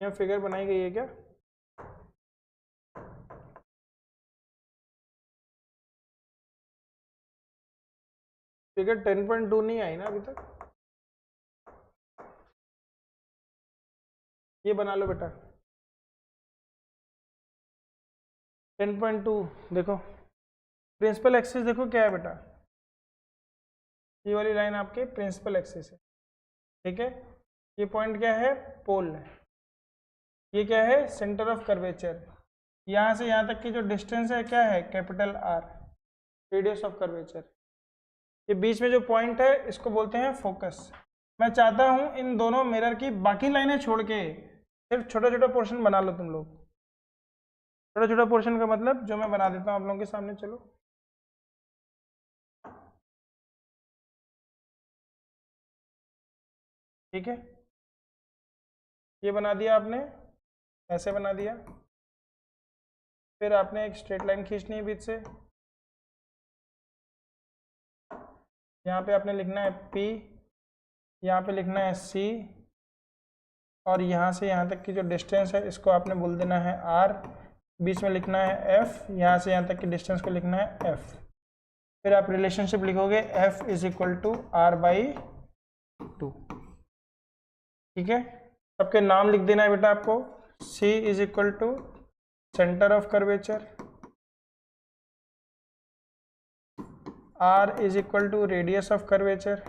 यह figure बनाई गई है क्या? Figure 10.2 नहीं आई ना अभी तक, ये बना लो बेटा 10.2। देखो प्रिंसिपल एक्सिस देखो क्या है बेटा, ये वाली लाइन आपके प्रिंसिपल एक्सिस है, ठीक है। ये पॉइंट क्या है? पोल है। ये क्या है? Centre of curvature. यहाँ से यहाँ तक की जो डिस्टेंस है क्या है? Capital R, radius of curvature. ये बीच में जो पॉइंट है इसको बोलते हैं फोकस। मैं चाहता हूँ इन दोनों मिरर की बाकी लाइनें छोड़ के सिर्फ छोटा छोटा पोर्शन बना लो तुम लोग। छोटा छोटा पोर्शन का मतलब जो मैं बना देता हूँ आप लोगों के सामने, चलो। ठीक है, ये बना दिया आपने, ऐसे बना दिया। फिर आपने एक स्ट्रेट लाइन खींचनी है बीच से, यहाँ पे आपने लिखना है P, यहाँ पे लिखना है C, और यहाँ से यहाँ तक की जो डिस्टेंस है इसको आपने बोल देना है R, बीच में लिखना है F, यहाँ से यहाँ तक की डिस्टेंस को लिखना है F। फिर आप रिलेशनशिप लिखोगे F is equal to R/2, ठीक है। सबके नाम लिख देना है बेटा आपको। C is equal to centre of curvature, R is equal to radius of curvature,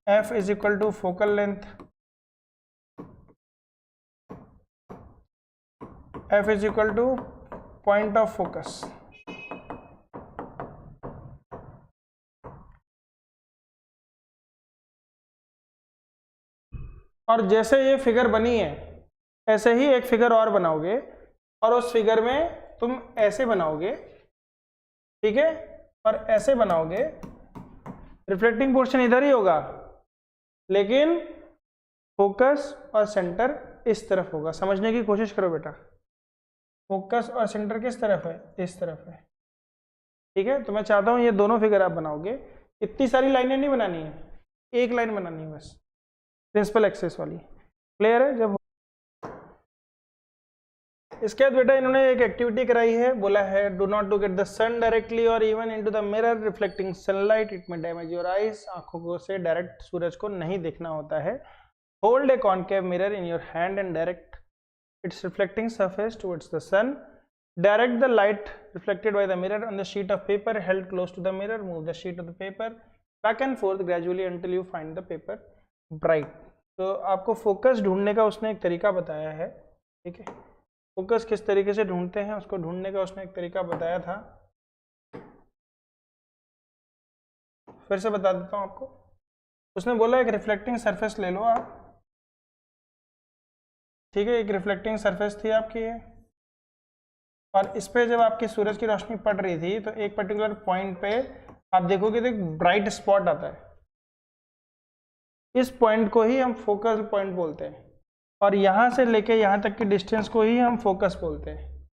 F is equal to focal length, F is equal to point of focus. और जैसे ये फिगर बनी है ऐसे ही एक फिगर और बनाओगे, और उस फिगर में तुम ऐसे बनाओगे, ठीक है, और ऐसे बनाओगे। रिफ्लेक्टिंग पोर्शन इधर ही होगा लेकिन फोकस और सेंटर इस तरफ होगा। समझने की कोशिश करो बेटा, फोकस और सेंटर किस तरफ है? इस तरफ है, ठीक है। तो मैं चाहता हूं ये दोनों फिगर आप बनाओगे। इतनी सारी लाइनें नहीं बनानी है, एक लाइन बनानी है बस, प्रिंसिपल एक्सिस वाली। क्लियर है? जब इसके बाद बेटा इन्होंने एक एक्टिविटी कराई है, बोला है do not to get the sun directly or even into the mirror reflecting sunlight, it may damage your eyes, आंखों को से डायरेक्ट सूरज को नहीं देखना होता है। Hold a concave mirror in your hand and direct its reflecting surface towards the sun, direct the light reflected by the mirror on the sheet of paper held close to the mirror, move the sheet of the paper back and forth gradually until you find the paper bright. तो आपको focus ढूंढने का उसने एक तरीका बताया है, ठीक है, फोकस किस तरीके से ढूंढते हैं उसको ढूंढने का उसने एक तरीका बताया था। फिर से बता देता हूं आपको। उसने बोला एक रिफ्लेक्टिंग सरफेस ले लो आप, ठीक है, एक रिफ्लेक्टिंग सरफेस थी आपकी ये, और इस पे जब आपकी सूरज की रोशनी पड़ रही थी तो एक पर्टिकुलर पॉइंट पे आप देखोगे तो एक ब्राइट स्पॉट आता है। इस पॉइंट को ही हम फोकस पॉइंट बोलते हैं और यहां से लेके यहां तक की डिस्टेंस को ही हम फोकस बोलते हैं,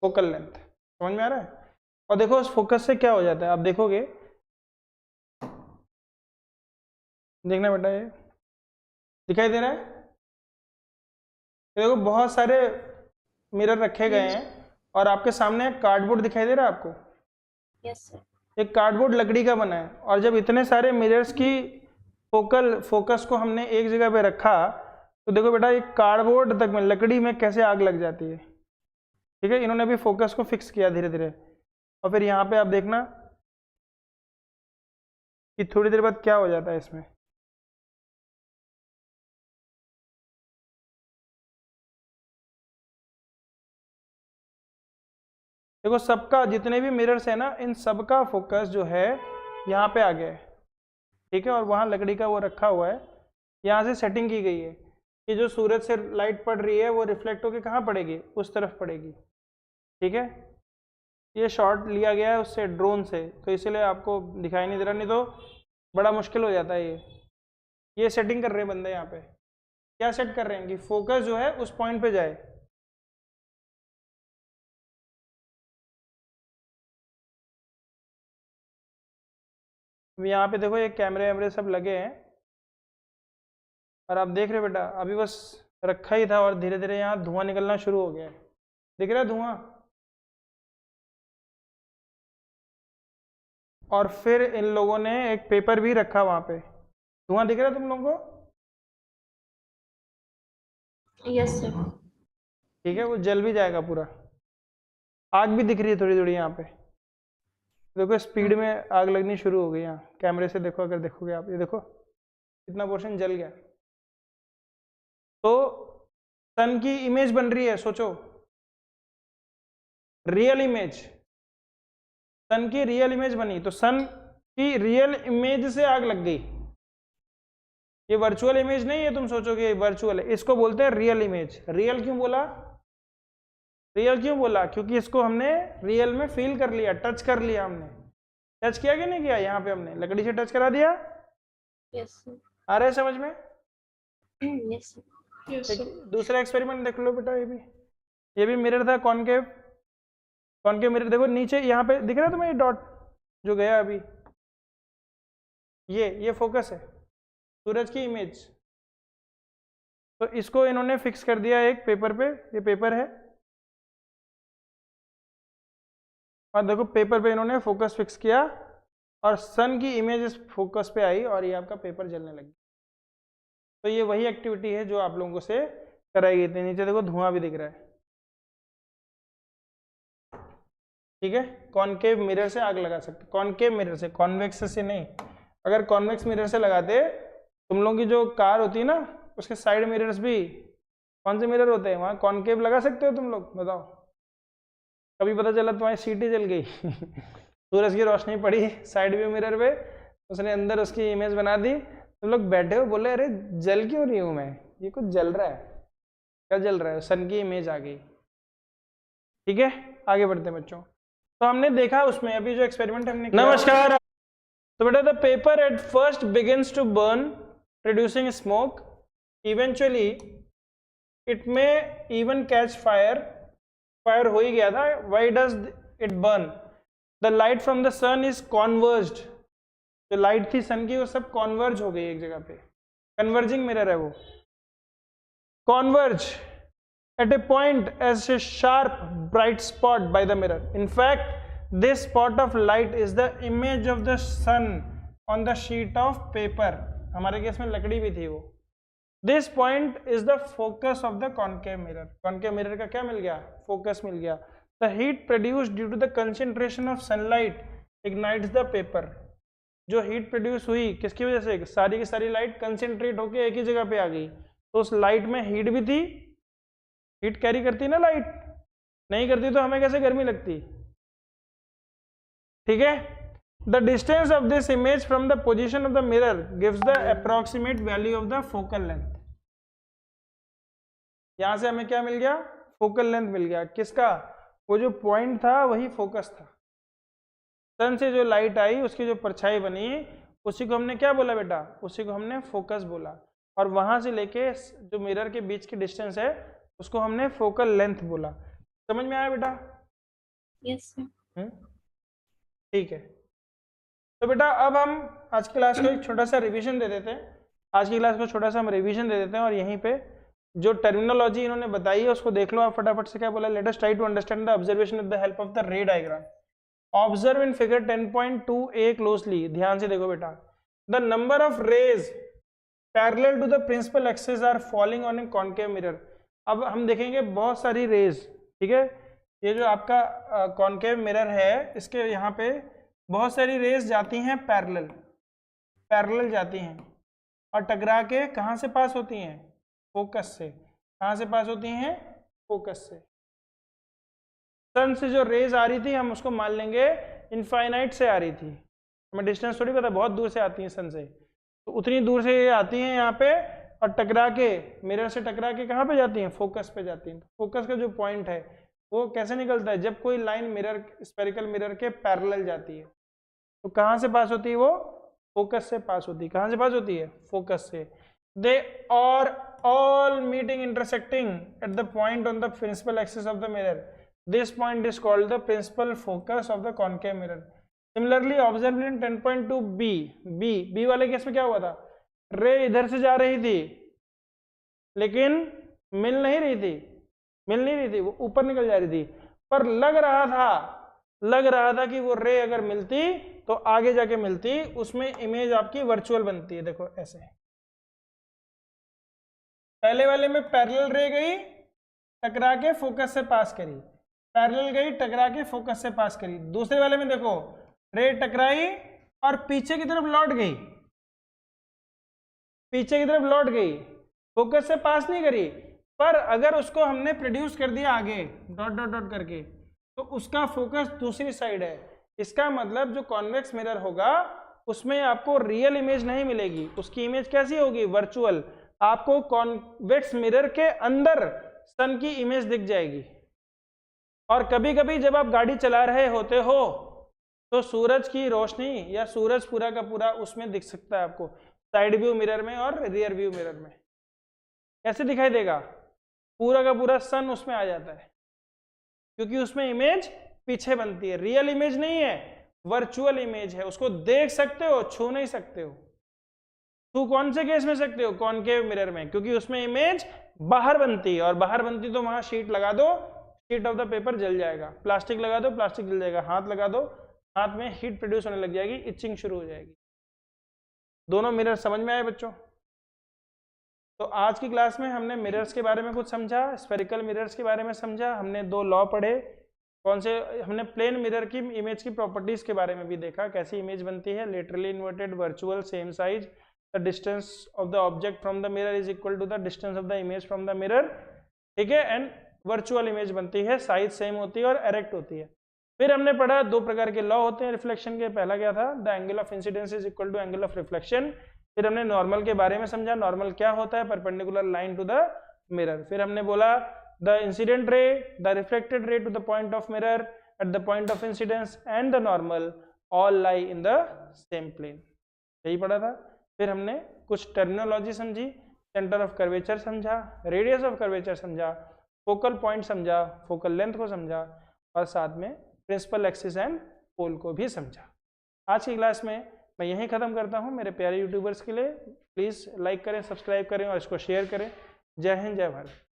फोकल लेंथ। समझ में आ रहा है? और देखो उस फोकस से क्या हो जाता है, आप देखोगे, देखना बेटा, ये दिखाई दे रहा है, देखो बहुत सारे मिरर रखे गए हैं और आपके सामने एक कार्डबोर्ड दिखाई दे रहा है आपको। Yes sir. एक कार्डबोर्ड लकड़ी का बना है और जब इतने सारे मिरर्स की फोकस को हमने एक जगह पे रखा तो देखो बेटा एक कार्डबोर्ड तक में लकड़ी में कैसे आग लग जाती है, ठीक है। इन्होंने भी फोकस को फिक्स किया धीरे धीरे और फिर यहाँ पे आप देखना कि थोड़ी देर बाद क्या हो जाता है इसमें। देखो सबका जितने भी मिरर्स है ना, इन सबका फोकस जो है यहाँ पे आ गया है, ठीक है, और वहाँ लकड़ी का वो रखा हुआ है, यहाँ से सेटिंग की गई है कि जो सूरज से लाइट पड़ रही है वो रिफ्लेक्ट होकर कहाँ पड़ेगी, उस तरफ पड़ेगी, ठीक है। ये शॉट लिया गया है उससे, ड्रोन से, तो इसीलिए आपको दिखाई नहीं दे रहा, नहीं तो बड़ा मुश्किल हो जाता है। ये सेटिंग कर रहे हैं बंदे यहाँ पे, क्या सेट कर रहे हैं कि फोकस जो है उस पॉइंट पे जाए। यहाँ पे देखो ये कैमरे वैमरे सब लगे हैं और आप देख रहे हो बेटा, अभी बस रखा ही था और धीरे धीरे यहाँ धुआं निकलना शुरू हो गया है, दिख रहा है धुआं। और फिर इन लोगों ने एक पेपर भी रखा वहां पे, धुआं दिख रहा है तुम लोगों को? Yes sir. ठीक है, वो जल भी जाएगा पूरा। आग भी दिख रही है थोड़ी थोड़ी यहाँ पे, देखो स्पीड में आग लगनी शुरू हो गई यहाँ, कैमरे से देखो, अगर देखोगे आप, ये देखो कितना पोर्शन जल गया। तो सन की इमेज बन रही है, सोचो, रियल इमेज, सन की रियल इमेज बनी, तो सन की रियल इमेज से आग लग गई। ये वर्चुअल इमेज नहीं है, तुम सोचोगे वर्चुअल है, इसको बोलते हैं रियल इमेज। रियल क्यों बोला? रियल क्यों बोला? क्योंकि इसको हमने रियल में फील कर लिया, टच कर लिया हमने। टच किया कि नहीं किया? यहाँ पे हमने लकड़ी से टच करा दिया। Yes, sir. आ रहा है समझ में? Yes sir. Yes, sir. दूसरा एक्सपेरिमेंट देख लो बेटा, ये भी मिरर था, कॉनकेव मिरर। देखो नीचे यहाँ पे दिख रहा है तुम्हें ये डॉट जो गया अभी, ये फोकस है सूरज की इमेज। तो इसको इन्होंने फिक्स कर दिया एक पेपर पे, ये पेपर है, और देखो पेपर पे इन्होंने फोकस फिक्स किया और सन की इमेज इस फोकस पे आई और ये आपका पेपर जलने लगी। तो ये वही एक्टिविटी है जो आप लोगों से कराई गई थी। नीचे देखो धुआं भी दिख रहा है, ठीक है। कॉनकेव मिरर से आग लगा सकते, कॉनकेव मिरर से, कॉन्वेक्स से नहीं। अगर कॉन्वेक्स मिरर से लगाते, तुम लोगों की जो कार होती है ना, उसके साइड मिरर्स भी कौन से मिरर होते हैं, वहाँ कॉनकेव लगा सकते हो तुम लोग? बताओ, कभी पता चला तुम्हारी सीट ही जल गई सूरज की रोशनी पड़ी साइड व्यू मिरर पे, उसने अंदर उसकी इमेज बना दी, तुम लोग बैठे हो, बोले अरे जल क्यों रही हूँ मैं, ये कुछ जल रहा है। क्या जल रहा है? सन की इमेज आ गई, ठीक है। आगे बढ़ते हैं बच्चों। तो हमने देखा उसमें अभी जो एक्सपेरिमेंट हमने किया। नमस्कार। तो बेटा the paper at first begins to burn producing smoke, eventually it may even catch fire, fire हो ही गया था। Why does it burn? The light from the sun is converged, जो लाइट थी सन की वो सब कॉन्वर्ज हो गई एक जगह पे, कन्वर्जिंग मिरर है वो, converge at a point as a sharp bright spot by the mirror. In fact, this spot of light is the image of the sun on the sheet of paper. हमारे case में लकड़ी भी थी वो. This point is the focus of the concave mirror. Concave mirror का क्या मिल गया? Focus मिल गया. The heat produced due to the concentration of sunlight ignites the paper. जो हीट प्रोड्यूस हुई किसकी वजह से? सारी की सारी लाइट कंसेंट्रेट होके एक ही जगह पे आ गई, तो उस लाइट में हीट भी थी. हीट कैरी करती ना लाइट, नहीं करती तो हमें कैसे गर्मी लगती? ठीक है. The distance of this image from the position of the mirror gives the approximate value of the focal length. यहां से हमें क्या मिल गया? फोकल लेंथ मिल गया. किसका? वो जो पॉइंट था वही फोकस था. सन से जो लाइट आई उसकी जो परछाई बनी उसी को हमने क्या बोला बेटा? उसी को हमने फोकस बोला. और वहां से लेके जो मिरर के बीच की डिस्टेंस है उसको हमने फोकल लेंथ बोला. समझ में आया बेटा? Yes sir. ठीक है. तो बेटा अब हम आज की क्लास को एक छोटा सा रिवीजन दे देते हैं. आज की क्लास को छोटा सा हम रिवीजन दे देते हैं और यहीं पे जो टर्मिनोलॉजी इन्होंने बताई है उसको देख लो आप फटाफट से. क्या बोला? Let us try to understand the observation with the help of the ray diagram. Observe in figure 10.2a closely. ध्यान से देखो बेटा. The number of rays parallel to the principal axis are falling on a concave mirror. अब हम देखेंगे बहुत सारी raise. ठीक है. ये जो आपका कॉनकेव मिरर है इसके यहाँ पे बहुत सारी रेज जाती हैं पैरेलल जाती हैं और टकरा के कहाँ से पास होती हैं? फोकस से. कहाँ से पास होती हैं? फोकस से. सन से जो रेज आ रही थी हम उसको मान लेंगे इनफाइनाइट से आ रही थी. हमें डिस्टेंस थोड़ी पता, बहुत दूर से आती हैं सन से, तो उतनी दूर से ये आती हैं यहाँ पे और टकरा के मिरर से टकरा के कहाँ पे जाती हैं? फोकस पे जाती हैं. फोकस का जो पॉइंट है वो कैसे निकलता है? जब कोई लाइन मिरर स्फेरिकल मिरर के पैरेलल जाती है तो कहाँ से पास होती है? वो फोकस से पास होती है. कहाँ से पास होती है? फोकस से. They are all meeting intersecting at the point on the principal axis of the mirror. This point is called the principal focus of the concave mirror. Similarly observe in 10.2b वाले case में क्या हुआ था? रे इधर से जा रही थी लेकिन मिल नहीं रही थी, वो ऊपर निकल जा रही थी. पर लग रहा था कि वो रे अगर मिलती तो आगे जाके मिलती. उसमें इमेज आपकी वर्चुअल बनती है. देखो ऐसे. पहले वाले में पैरेलल रे गई, टकरा के फोकस से पास करी, पैरेलल गई, टकरा के फोकस से पास करी. दूसरे वाले में देखो रे टकराई और पीछे की तरफ लौट गई, फोकस से पास नहीं करी. पर अगर उसको हमने प्रोड्यूस कर दिया आगे डॉट डॉट डॉट करके तो उसका फोकस दूसरी साइड है. इसका मतलब जो कॉन्वेक्स मिरर होगा उसमें आपको रियल इमेज नहीं मिलेगी. उसकी इमेज कैसी होगी? वर्चुअल. आपको कॉन्वेक्स मिरर के अंदर सन की इमेज दिख जाएगी. और कभी कभी जब आप गाड़ी चला रहे होते हो तो सूरज की रोशनी या सूरज पूरा का पूरा उसमें दिख सकता है आपको, साइड व्यू मिरर में और रियर व्यू मिरर में. कैसे दिखाई देगा? पूरा का पूरा सन उसमें आ जाता है क्योंकि उसमें इमेज पीछे बनती है. रियल इमेज नहीं है, वर्चुअल इमेज है. उसको देख सकते हो, छू नहीं सकते हो. छू कौन से केस में सकते हो? कॉनकेव मिरर में, क्योंकि उसमें इमेज बाहर बनती है और बाहर बनती तो वहां शीट लगा दो, शीट ऑफ द पेपर जल जाएगा. प्लास्टिक लगा दो, प्लास्टिक जल जाएगा. हाथ लगा दो, हाथ में हीट प्रोड्यूस होने लग जाएगी, इचिंग शुरू हो जाएगी. दोनों मिरर समझ में आए बच्चों? तो आज की क्लास में हमने मिरर्स के बारे में कुछ समझा, स्फेरिकल मिरर्स के बारे में समझा. हमने 2 लॉ पढ़े. कौन से? हमने प्लेन मिरर की इमेज की प्रॉपर्टीज के बारे में भी देखा, कैसी इमेज बनती है. Laterally inverted, virtual, same size. The distance of the object from the mirror is equal to the distance of the image from the mirror. ठीक है. एंड वर्चुअल इमेज बनती है, साइज सेम होती है और एरेक्ट होती है. फिर हमने पढ़ा 2 प्रकार के लॉ होते हैं रिफ्लेक्शन के. पहला क्या था? The angle of incidence is equal to angle of reflection. फिर हमने नॉर्मल के बारे में समझा, नॉर्मल क्या होता है? Perpendicular line to the mirror. फिर हमने बोला the incident ray, the reflected ray to the point of mirror at the point of incidence and the normal all lie in the same plane. यही पढ़ा था. फिर हमने कुछ टर्मिनोलॉजी समझी, सेंटर ऑफ कर्वेचर समझा, रेडियस ऑफ कर्वेचर समझा, focal point समझा, फोकल लेंथ को समझा और साथ में प्रिंसिपल एक्सिस एंड पोल को भी समझा. आज की क्लास में मैं यहीं ख़त्म करता हूं. मेरे प्यारे यूट्यूबर्स के लिए प्लीज़ लाइक करें, सब्सक्राइब करें और इसको शेयर करें. जय हिंद, जय भारत.